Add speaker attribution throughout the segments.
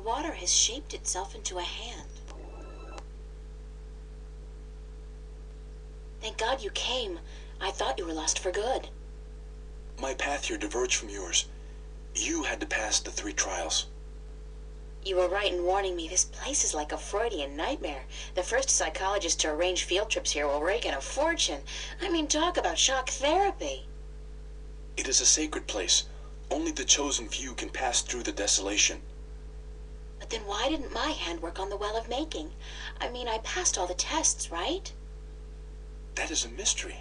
Speaker 1: water has shaped itself into a hand. Thank God you came. I thought you were lost for good.
Speaker 2: My path here diverged from yours. You had to pass the 3 trials.
Speaker 1: You were right in warning me. This place is like a Freudian nightmare. The first psychologist to arrange field trips here will rake in a fortune. I mean, talk about shock therapy.
Speaker 2: It is a sacred place. Only the chosen few can pass through the desolation.
Speaker 1: But then why didn't my hand work on the Well of Making? I mean, I passed all the tests, right?
Speaker 2: That is a mystery.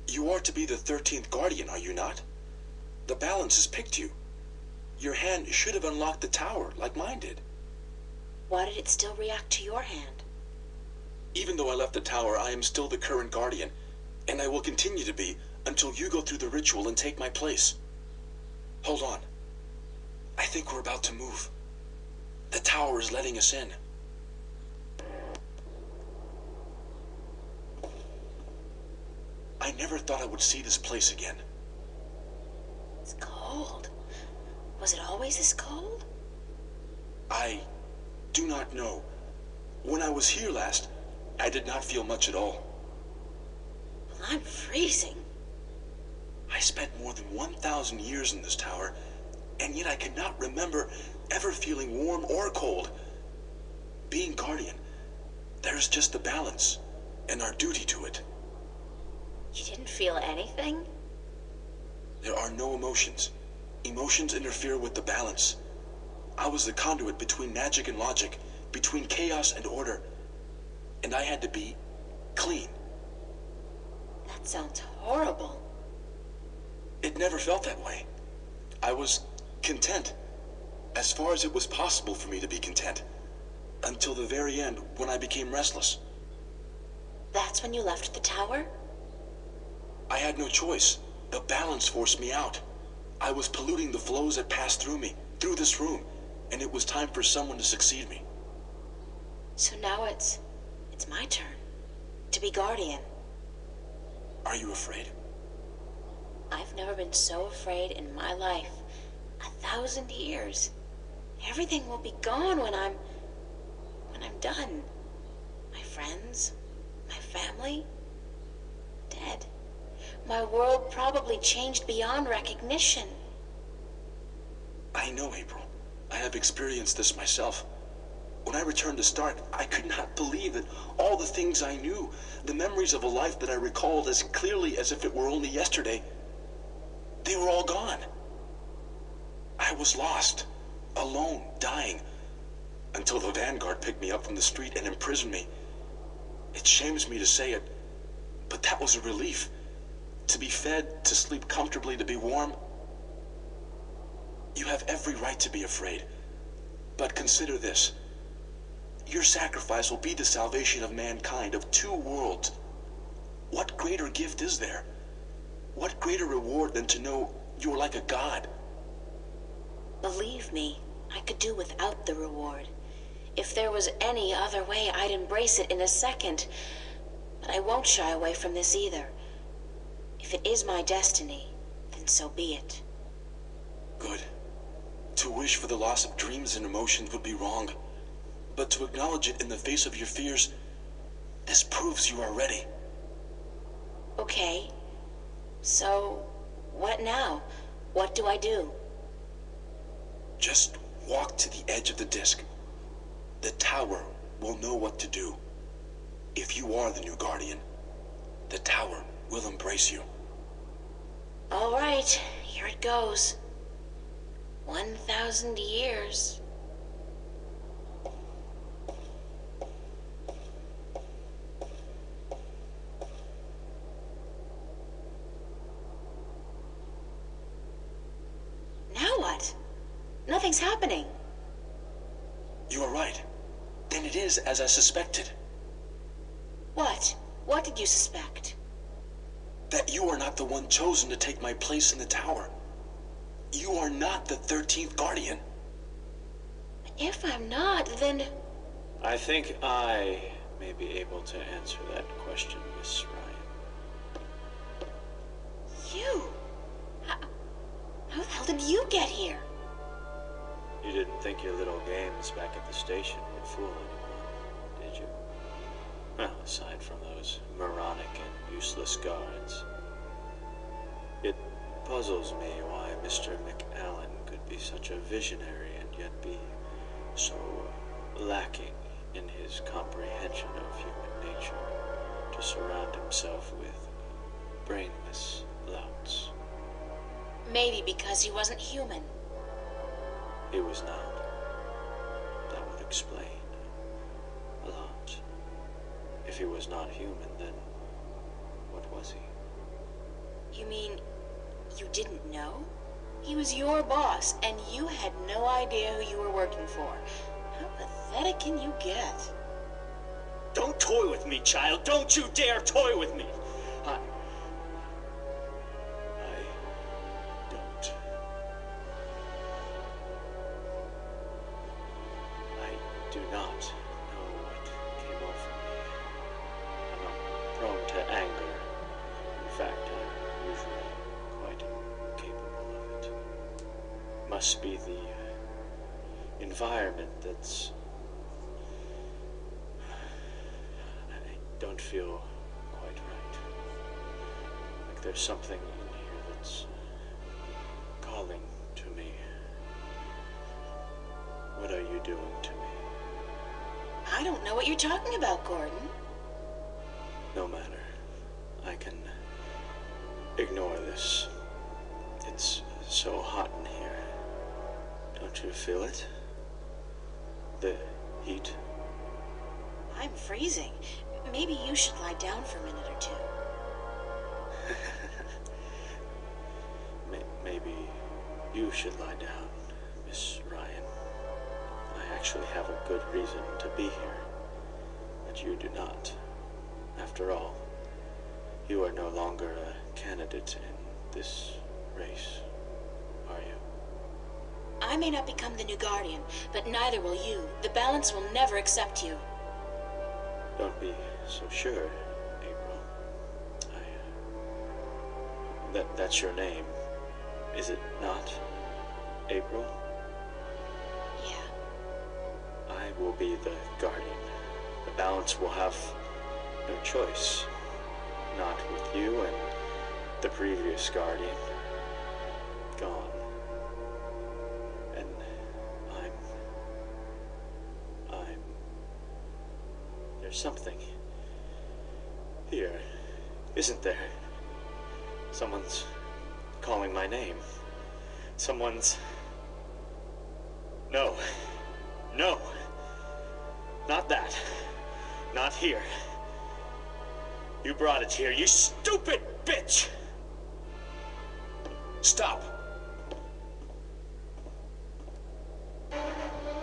Speaker 2: You are to be the 13th Guardian, are you not? The balance has picked you. Your hand should have unlocked the tower, like mine did.
Speaker 1: Why did it still react to your hand?
Speaker 2: Even though I left the tower, I am still the current Guardian, and I will continue to be until you go through the ritual and take my place. Hold on. I think we're about to move. The tower is letting us in. I never thought I would see this place again.
Speaker 1: It's cold. Was it always this cold?
Speaker 2: I do not know. When I was here last, I did not feel much at all.
Speaker 1: Well, I'm freezing.
Speaker 2: I spent more than 1,000 years in this tower, and yet I cannot remember ever feeling warm or cold. Being Guardian, there is just the balance, and our duty to it.
Speaker 1: You didn't feel anything?
Speaker 2: There are no emotions. Emotions interfere with the balance. I was the conduit between magic and logic, between chaos and order, and I had to be clean.
Speaker 1: That sounds horrible.
Speaker 2: It never felt that way. I was content, as far as it was possible for me to be content, until the very end when I became restless.
Speaker 1: That's when you left the tower?
Speaker 2: I had no choice. The balance forced me out. I was polluting the flows that passed through me, through this room, and it was time for someone to succeed me.
Speaker 1: So now it's my turn to be Guardian.
Speaker 2: Are you afraid?
Speaker 1: I've never been so afraid in my life. 1,000 years. Everything will be gone when I'm done. My friends, my family, dead. My world probably changed beyond recognition.
Speaker 2: I know, April. I have experienced this myself. When I returned to Stark, I could not believe that all the things I knew, the memories of a life that I recalled as clearly as if it were only yesterday, they were all gone. I was lost, alone, dying, until the Vanguard picked me up from the street and imprisoned me. It shames me to say it, but that was a relief. To be fed, to sleep comfortably, to be warm. You have every right to be afraid, but consider this. Your sacrifice will be the salvation of mankind, of 2 worlds. What greater gift is there? What greater reward than to know you are like a god?
Speaker 1: Believe me, I could do without the reward. If there was any other way, I'd embrace it in a second. But I won't shy away from this either. If it is my destiny, then so be it.
Speaker 2: Good. To wish for the loss of dreams and emotions would be wrong. But to acknowledge it in the face of your fears, this proves you are ready.
Speaker 1: Okay. So, what now? What do I do?
Speaker 2: Just walk to the edge of the disc. The tower will know what to do. If you are the new Guardian, the tower will embrace you.
Speaker 1: All right, here it goes. 1,000 years. Now what? Nothing's happening.
Speaker 2: You are right. Then it is as I suspected.
Speaker 1: What? What did you suspect?
Speaker 2: That you are not the one chosen to take my place in the tower. You are not the 13th Guardian.
Speaker 1: If I'm not, then...
Speaker 3: I think I may be able to answer that question, Miss Ryan.
Speaker 1: You? How the hell did you get here?
Speaker 3: You didn't think your little games back at the station would fool anyone, did you? Well, aside from those moronic and useless guards. It puzzles me why Mr. McAllen could be such a visionary and yet be so lacking in his comprehension of human nature to surround himself with brainless louts.
Speaker 1: Maybe because he wasn't human.
Speaker 3: He was not. That would explain a lot. If he was not human, then what was he?
Speaker 1: You mean you didn't know? He was your boss, and you had no idea who you were working for. How pathetic can you get?
Speaker 3: Don't toy with me, child! Don't you dare toy with me! I don't. I do not know what came over me. I'm not prone to anger. In fact, I'm usually quite capable of it. Must be the environment that's... I don't feel quite right. Like there's something in here that's calling to me. What are you doing to me?
Speaker 1: I don't know what you're talking about, Gordon.
Speaker 3: No matter. I can ignore this. It's so hot in here. Don't you feel it? The heat?
Speaker 1: I'm freezing. Maybe you should lie down for a minute or two.
Speaker 3: Maybe you should lie down, Miss Ryan. I actually have a good reason to be here, but you do not. After all, you are no longer a candidate in this race, are you?
Speaker 1: I may not become the new Guardian, but neither will you. The balance will never accept you.
Speaker 3: Don't be so sure, April. That's your name, is it not, April?
Speaker 1: Yeah.
Speaker 3: I will be the Guardian. The balance will have no choice. Not with you and the previous Guardian gone. And there's something here, isn't there? Someone's calling my name. Someone's... No. No. Not that. Not here. You brought it here, you stupid bitch!
Speaker 2: Stop!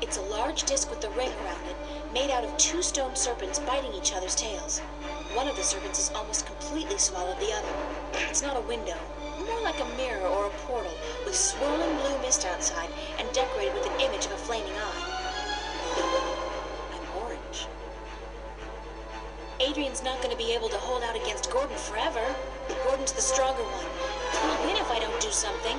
Speaker 1: It's a large disc with a ring around it, made out of two stone serpents biting each other's tails. One of the serpents has almost completely swallowed the other. It's not a window, more like a mirror or a portal, with swirling blue mist outside and decorated with an image of a flaming eye. I'm orange. Adrian's not going to be able to hold out against Gordon forever. Gordon's the stronger one. He'll win if I don't do something.